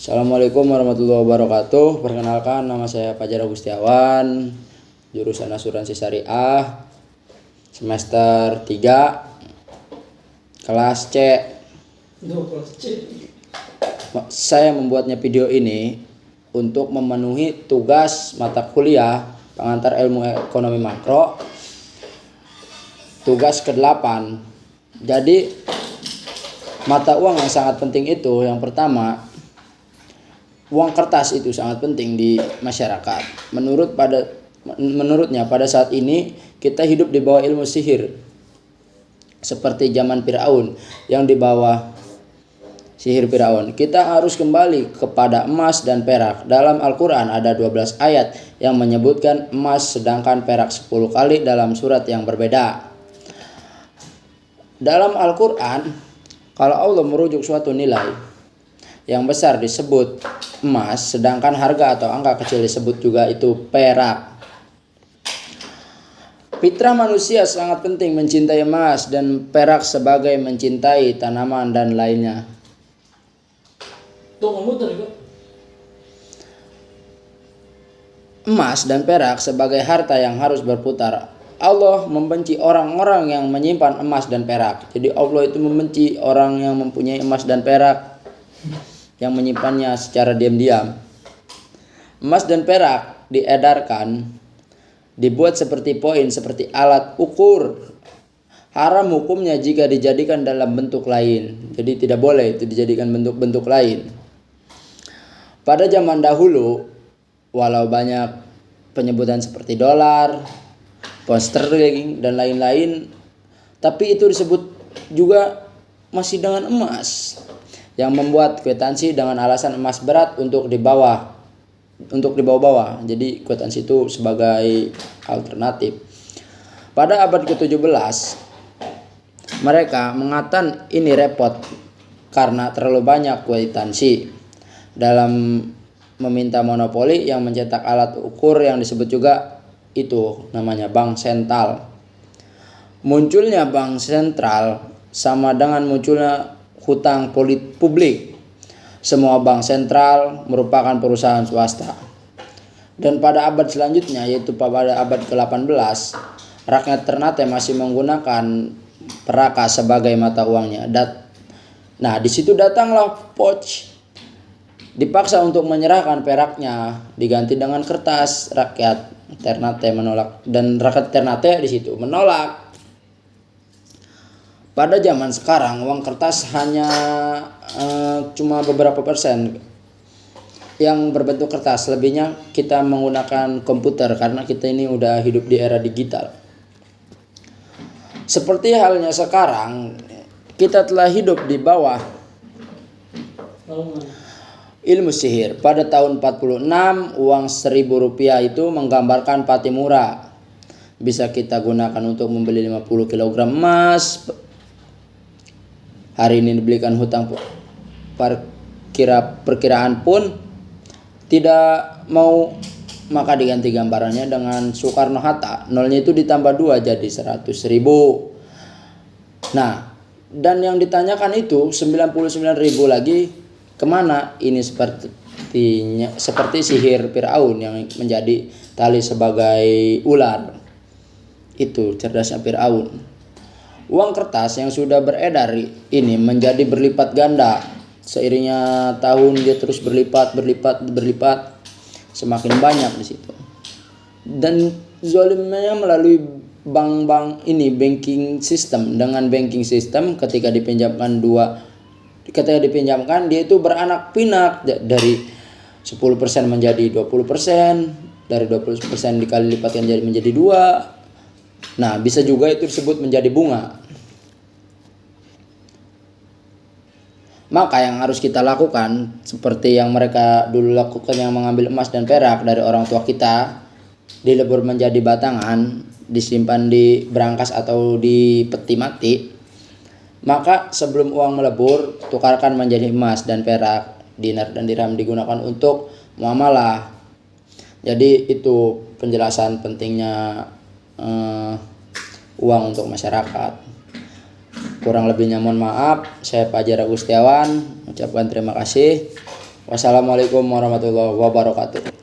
Assalamualaikum warahmatullahi wabarakatuh. Perkenalkan, nama saya Fajar Agustiawan, jurusan Asuransi Syariah, semester 3, kelas C. Saya membuatnya video ini untuk memenuhi tugas mata kuliah pengantar ilmu ekonomi makro, tugas ke-8. Jadi mata uang yang sangat penting itu, yang pertama, uang kertas itu sangat penting di masyarakat. Menurutnya pada saat ini kita hidup di bawah ilmu sihir, seperti zaman Firaun yang di bawah sihir Firaun. Kita harus kembali kepada emas dan perak. Dalam Al-Quran ada 12 ayat yang menyebutkan emas, sedangkan perak 10 kali dalam surat yang berbeda. Dalam Al-Quran, kalau Allah merujuk suatu nilai yang besar disebut emas, sedangkan harga atau angka kecil disebut juga itu perak. Fitrah manusia sangat penting mencintai emas dan perak sebagai mencintai tanaman dan lainnya. Emas dan perak sebagai harta yang harus berputar. Allah membenci orang-orang yang menyimpan emas dan perak. Jadi Allah itu membenci orang yang mempunyai emas dan perak, yang menyimpannya secara diam-diam. Emas dan perak diedarkan, dibuat seperti poin, seperti alat ukur. Haram hukumnya jika dijadikan dalam bentuk lain. Jadi tidak boleh itu dijadikan bentuk-bentuk lain. Pada zaman dahulu, walau banyak penyebutan seperti dolar, pound sterling dan lain-lain, tapi itu disebut juga masih dengan emas, yang membuat kwitansi dengan alasan emas berat untuk dibawa-bawa. Jadi kwitansi itu sebagai alternatif. Pada abad ke-17, mereka mengatakan ini repot karena terlalu banyak kwitansi. Dalam meminta monopoli yang mencetak alat ukur yang disebut juga itu namanya bank sentral. Munculnya bank sentral sama dengan munculnya hutang publik. Semua bank sentral merupakan perusahaan swasta. Dan pada abad selanjutnya, yaitu pada abad ke-18, rakyat Ternate masih menggunakan peraka sebagai mata uangnya. Nah, di situ datanglah Poch, dipaksa untuk menyerahkan peraknya diganti dengan kertas. Rakyat Ternate menolak, dan rakyat Ternate di situ menolak. Pada zaman sekarang uang kertas hanya cuma beberapa persen yang berbentuk kertas, lebihnya kita menggunakan komputer karena kita ini udah hidup di era digital. Seperti halnya sekarang kita telah hidup di bawah ilmu sihir. Pada tahun 46, uang Rp1.000 itu menggambarkan Patimura. Bisa kita gunakan untuk membeli 50 kg emas. Hari ini dibelikan hutang perkiraan pun tidak mau, maka diganti gambarannya dengan Soekarno-Hatta. Nolnya itu ditambah 2 jadi 100.000. Nah, dan yang ditanyakan itu 99.000 lagi kemana? Ini seperti sihir Firaun yang menjadi tali sebagai ular. Itu cerdasnya Firaun. Uang kertas yang sudah beredar ini menjadi berlipat ganda. Seiringnya tahun dia terus berlipat, semakin banyak di situ. Dan zalimnya melalui bank-bank ini, banking system. Dengan banking system ketika dipinjamkan dia itu beranak pinak, dari 10% menjadi 20%, dari 20% dikali lipatkan menjadi 2. Nah, bisa juga itu disebut menjadi bunga. Maka yang harus kita lakukan seperti yang mereka dulu lakukan, yang mengambil emas dan perak dari orang tua kita, dilebur menjadi batangan, disimpan di brankas atau di peti mati. Maka sebelum uang melebur, tukarkan menjadi emas dan perak, dinar dan dirham digunakan untuk muamalah. Jadi itu penjelasan pentingnya uang untuk masyarakat. Kurang lebihnya mohon maaf. Saya Fajar Agustiawan, ucapkan terima kasih. Wassalamualaikum warahmatullahi wabarakatuh.